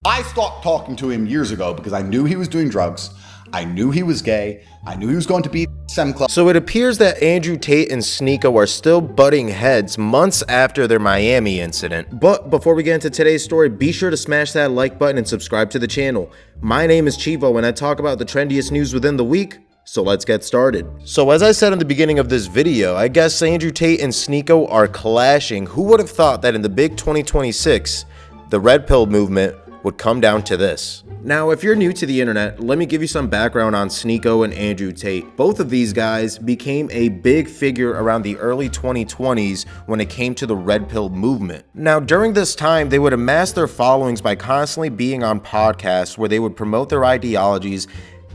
I stopped talking to him years ago because I knew he was doing drugs. I knew he was gay. I knew he was going to be Sem Club. So it appears that Andrew Tate and Sneako are still butting heads months after their Miami incident. But before we get into today's story, be sure to smash that like button and subscribe to the channel. My name is Chivo and I talk about the trendiest news within the week. So let's get started. So as I said in the beginning of this video, I guess Andrew Tate and Sneako are clashing. Who would have thought that in the big 2026, the red pill movement would come down to this? Now, if you're new to the internet, let me give you some background on Sneako and Andrew Tate. Both of these guys became a big figure around the early 2020s when it came to the red pill movement. Now, during this time, they would amass their followings by constantly being on podcasts where they would promote their ideologies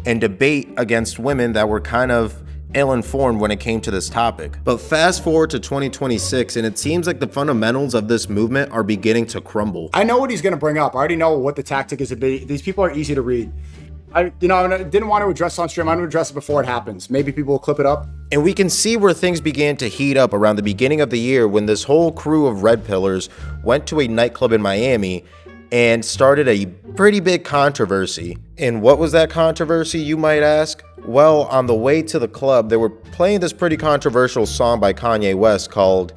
and debate against women that were kind of ill-informed when it came to this topic. But fast forward to 2026 and it seems like the fundamentals of this movement are beginning to crumble. I know what he's going to bring up. I already know what the tactic is to be. These people are easy to read. I didn't want to address it on stream. I'm going to address it before it happens. Maybe people will clip it up. And we can see where things began to heat up around the beginning of the year when this whole crew of red pillars went to a nightclub in Miami and started a pretty big controversy. And what was that controversy, you might ask? Well, on the way to the club, they were playing this pretty controversial song by Kanye West called,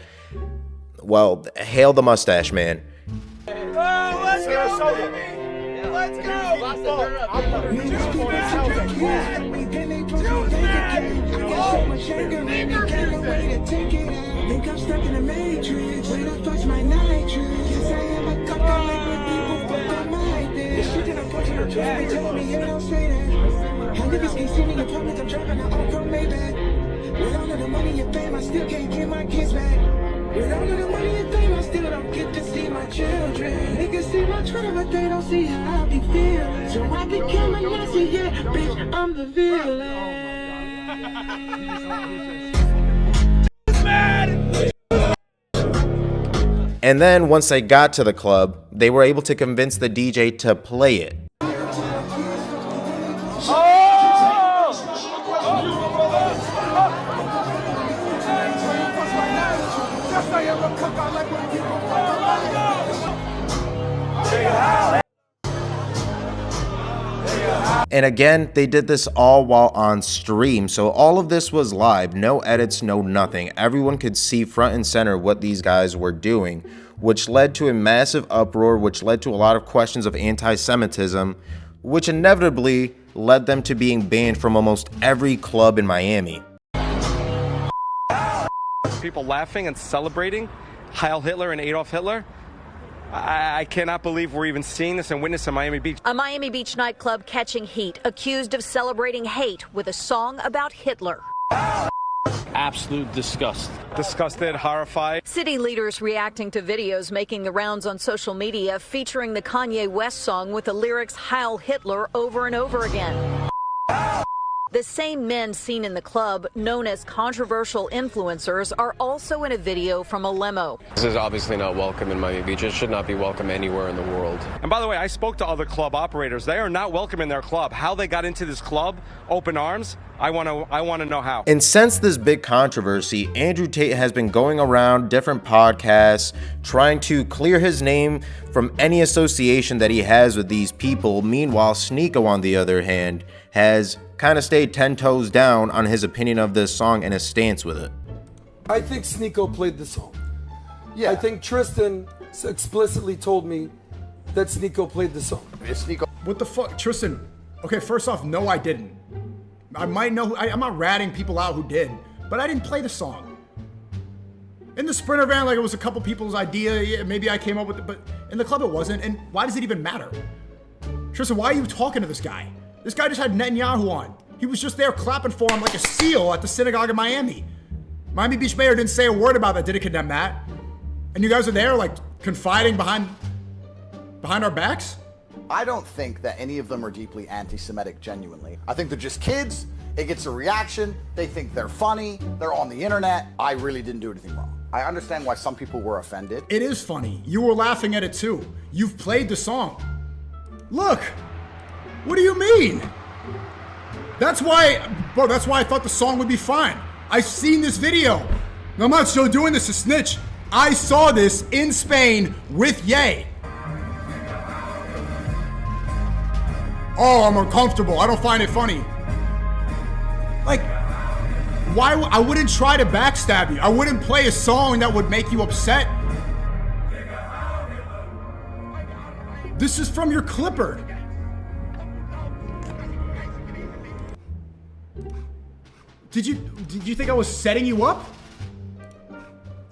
well, Hail the Mustache Man. Let's go! Niggas can't see me in public, I'm driving an off from Maybach. With all of the money and fame, I still can't get my kids back. With all of the money and fame, I still don't get to see my children. Niggas see my Twitter, but they don't see how I be feeling. So I became a Nazi, yeah, bitch, I'm the villain. And then once they got to the club, they were able to convince the DJ to play it. And again, they did this all while on stream, so all of this was live, no edits, no nothing. Everyone could see front and center what these guys were doing, which led to a massive uproar, which led to a lot of questions of anti-Semitism, which inevitably led them to being banned from almost every club in Miami. People laughing and celebrating Heil Hitler and Adolf Hitler. I cannot believe we're even seeing this and witnessing in Miami Beach. A Miami Beach nightclub catching heat, accused of celebrating hate with a song about Hitler. Absolute disgust. Disgusted, horrified. City leaders reacting to videos making the rounds on social media featuring the Kanye West song with the lyrics Heil Hitler over and over again. The same men seen in the club, known as controversial influencers, are also in a video from a limo. This is obviously not welcome in Miami Beach. It should not be welcome anywhere in the world. And by the way, I spoke to other club operators. They are not welcome in their club. How they got into this club, open arms, I want to know how. And since this big controversy, Andrew Tate has been going around different podcasts trying to clear his name from any association that he has with these people. Meanwhile, Sneako, on the other hand, has kind of stayed 10 toes down on his opinion of this song and his stance with it. I think Sneako played the song. Yeah. I think Tristan explicitly told me that Sneako played the song. Sneako. What the fuck? Tristan, okay, first off, no, I didn't. I might know, I'm not ratting people out who did, but I didn't play the song. In the Sprinter van, like it was a couple people's idea, yeah, maybe I came up with it, but in the club it wasn't, and why does it even matter? Tristan, why are you talking to this guy? This guy just had Netanyahu on. He was just there clapping for him like a seal at the synagogue in Miami. Miami Beach mayor didn't say a word about that, didn't condemn that. And you guys are there like confiding behind our backs? I don't think that any of them are deeply anti-Semitic genuinely. I think they're just kids. It gets a reaction. They think they're funny. They're on the internet. I really didn't do anything wrong. I understand why some people were offended. It is funny. You were laughing at it too. You've played the song. Look, what do you mean? That's why I thought the song would be fine. I've seen this video. I'm not still doing this to snitch. I saw this in Spain with Ye. Oh, I'm uncomfortable. I don't find it funny. Like, why? I wouldn't try to backstab you. I wouldn't play a song that would make you upset. This is from your clipper. Did you think I was setting you up?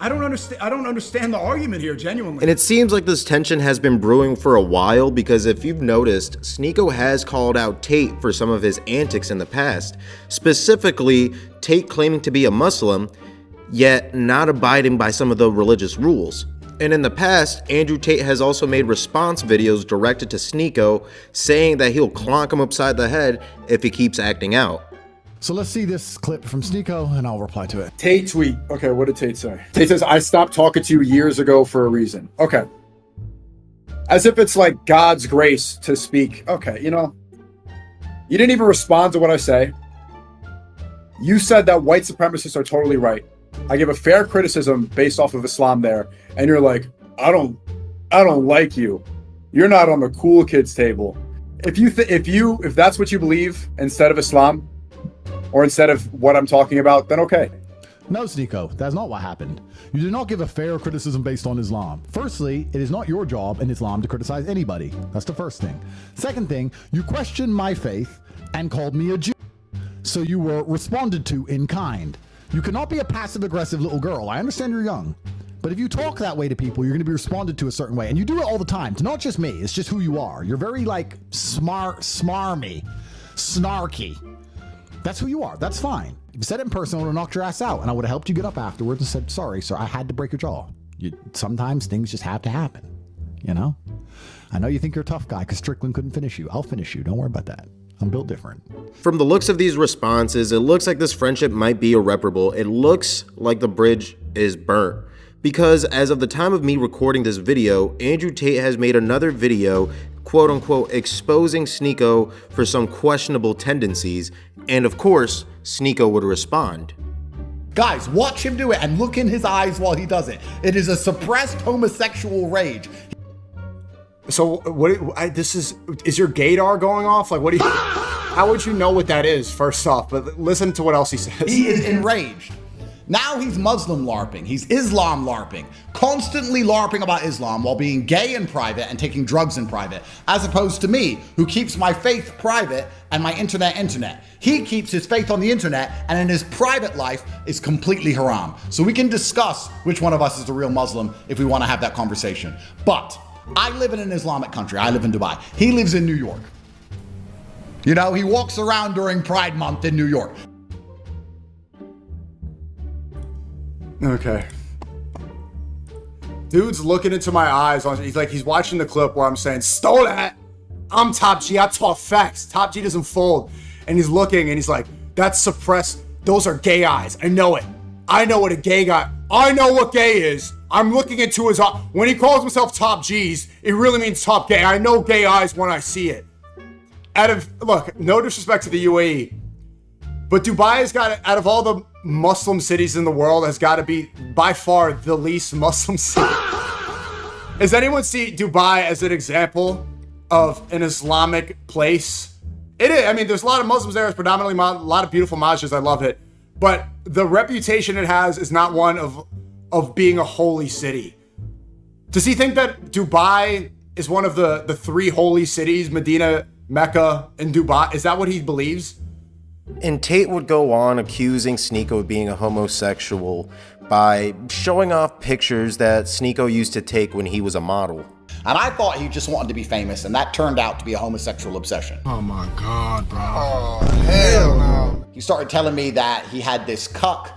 I don't understand the argument here, genuinely. And it seems like this tension has been brewing for a while, because if you've noticed, Sneako has called out Tate for some of his antics in the past. Specifically, Tate claiming to be a Muslim, yet not abiding by some of the religious rules. And in the past, Andrew Tate has also made response videos directed to Sneako, saying that he'll clonk him upside the head if he keeps acting out. So let's see this clip from Sneako, and I'll reply to it. Tate tweet. Okay, what did Tate say? Tate says, I stopped talking to you years ago for a reason. Okay. As if it's like God's grace to speak. Okay, you know, you didn't even respond to what I say. You said that white supremacists are totally right. I give a fair criticism based off of Islam there, and you're like, I don't like you. You're not on the cool kids table. If that's what you believe instead of Islam, or instead of what I'm talking about, then okay. No, Sneako, that's not what happened. You did not give a fair criticism based on Islam. Firstly, it is not your job in Islam to criticize anybody. That's the first thing. Second thing, you questioned my faith and called me a Jew. So you were responded to in kind. You cannot be a passive-aggressive little girl. I understand you're young. But if you talk that way to people, you're going to be responded to a certain way. And you do it all the time. It's not just me. It's just who you are. You're very, like, smarmy, snarky. That's who you are. That's fine. If you said it in person, I would have knocked your ass out, and I would have helped you get up afterwards and said, sorry, sir, I had to break your jaw. Sometimes things just have to happen, you know? I know you think you're a tough guy because Strickland couldn't finish you. I'll finish you. Don't worry about that. I'm built different. From the looks of these responses, it looks like this friendship might be irreparable. It looks like the bridge is burnt. Because as of the time of me recording this video, Andrew Tate has made another video, quote unquote, exposing Sneako for some questionable tendencies, and of course, Sneako would respond. Guys, watch him do it and look in his eyes while he does it. It is a suppressed homosexual rage. So is your gaydar going off? Like, what do you, how would you know what that is, first off? But listen to what else he says. He is enraged. Now he's Muslim LARPing. He's Islam LARPing. Constantly LARPing about Islam while being gay in private and taking drugs in private. As opposed to me, who keeps my faith private and my internet. He keeps his faith on the internet and in his private life is completely haram. So we can discuss which one of us is the real Muslim if we want to have that conversation. But I live in an Islamic country. I live in Dubai. He lives in New York. You know, he walks around during Pride Month in New York. Okay. Dude's looking into my eyes. He's watching the clip where I'm saying, stole that. I'm Top G. I talk facts. Top G doesn't fold. And he's looking and he's like, that's suppressed. Those are gay eyes. I know it. I know what a gay guy. I know what gay is. I'm looking into his eye. When he calls himself Top G's, it really means top gay. I know gay eyes when I see it. Look, no disrespect to the UAE, but Dubai has got, out of all the Muslim cities in the world, has got to be by far the least Muslim city. Does anyone see Dubai as an example of an Islamic place? It is. I mean, there's a lot of Muslims there. It's predominantly a lot of beautiful masjids. I love it. But the reputation it has is not one of being a holy city. Does he think that Dubai is one of the three holy cities, Medina, Mecca, and Dubai? Is that what he believes? And Tate would go on accusing Sneako of being a homosexual by showing off pictures that Sneako used to take when he was a model. And I thought he just wanted to be famous, and that turned out to be a homosexual obsession. Oh my God, bro. Oh, hell no. He started telling me that he had this cuck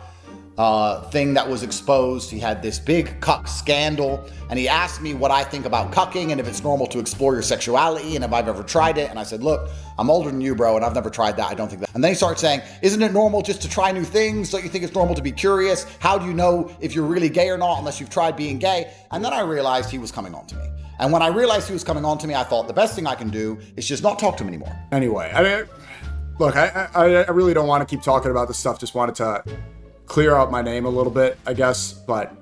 thing that was exposed. He had this big cuck scandal, and he asked me what I think about cucking and if it's normal to explore your sexuality and if I've ever tried it. And I said, look, I'm older than you, bro, and I've never tried that. I don't think that. And then he started saying, isn't it normal just to try new things? Don't you think it's normal to be curious? How do you know if you're really gay or not unless you've tried being gay? And then I realized he was coming on to me. And when I realized he was coming on to me, I thought the best thing I can do is just not talk to him anymore. Anyway, I mean, look, I really don't want to keep talking about this stuff. Just wanted to clear out my name a little bit, I guess. But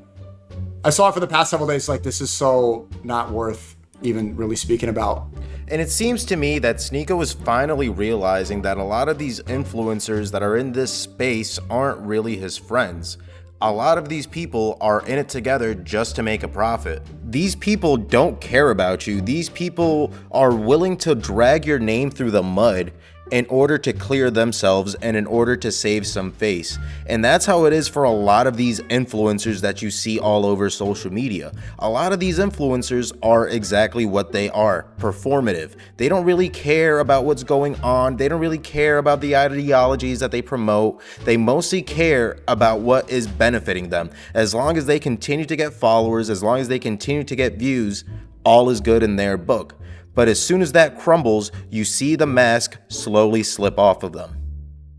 I saw it for the past several days, like, this is so not worth even really speaking about. And it seems to me that Sneako is finally realizing that a lot of these influencers that are in this space aren't really his friends. A lot of these people are in it together just to make a profit. These people don't care about you. These people are willing to drag your name through the mud in order to clear themselves and in order to save some face. And that's how it is for a lot of these influencers that you see all over social media. A lot of these influencers are exactly what they are, performative. They don't really care about what's going on. They don't really care about the ideologies that they promote. They mostly care about what is benefiting them. As long as they continue to get followers, as long as they continue to get views, all is good in their book. But as soon as that crumbles, you see the mask slowly slip off of them.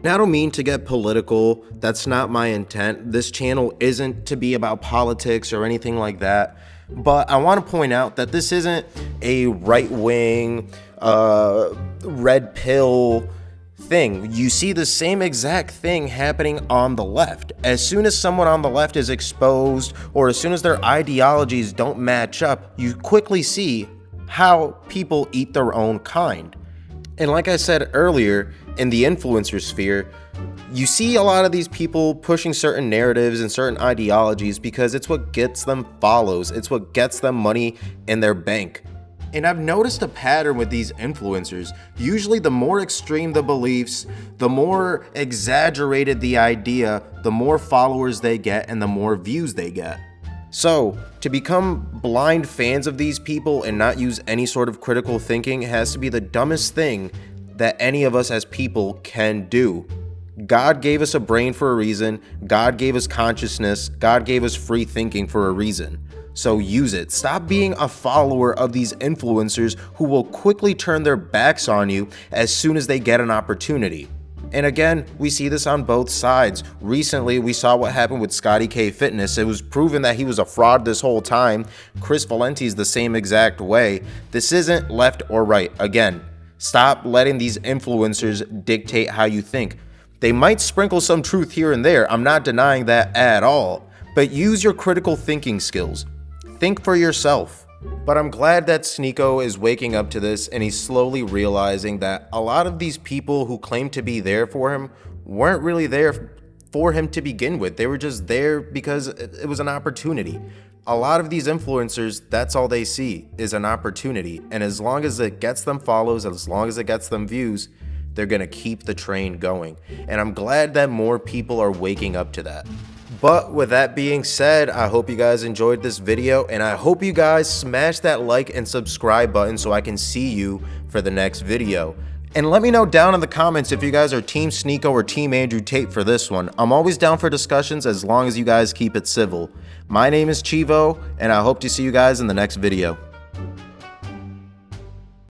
Now, I don't mean to get political. That's not my intent. This channel isn't to be about politics or anything like that. But I want to point out that this isn't a right-wing, red pill thing. You see the same exact thing happening on the left. As soon as someone on the left is exposed, or as soon as their ideologies don't match up, you quickly see how people eat their own kind. And like I said earlier, in the influencer sphere, you see a lot of these people pushing certain narratives and certain ideologies because it's what gets them follows. It's what gets them money in their bank. And I've noticed a pattern with these influencers. Usually the more extreme the beliefs, the more exaggerated the idea, the more followers they get and the more views they get. So, to become blind fans of these people and not use any sort of critical thinking has to be the dumbest thing that any of us as people can do. God gave us a brain for a reason. God gave us consciousness. God gave us free thinking for a reason. So use it. Stop being a follower of these influencers who will quickly turn their backs on you as soon as they get an opportunity. And again, we see this on both sides. Recently, we saw what happened with Scotty K Fitness. It was proven that he was a fraud this whole time. Chris Valenti's the same exact way. This isn't left or right. Again, stop letting these influencers dictate how you think. They might sprinkle some truth here and there. I'm not denying that at all. But use your critical thinking skills. Think for yourself. But I'm glad that Sneako is waking up to this and he's slowly realizing that a lot of these people who claim to be there for him weren't really there for him to begin with. They were just there because it was an opportunity. A lot of these influencers, that's all they see is an opportunity. And as long as it gets them follows, as long as it gets them views, they're gonna keep the train going. And I'm glad that more people are waking up to that. But with that being said, I hope you guys enjoyed this video and I hope you guys smash that like and subscribe button so I can see you for the next video. And let me know down in the comments if you guys are Team Sneako or Team Andrew Tate for this one. I'm always down for discussions as long as you guys keep it civil. My name is Chivo and I hope to see you guys in the next video.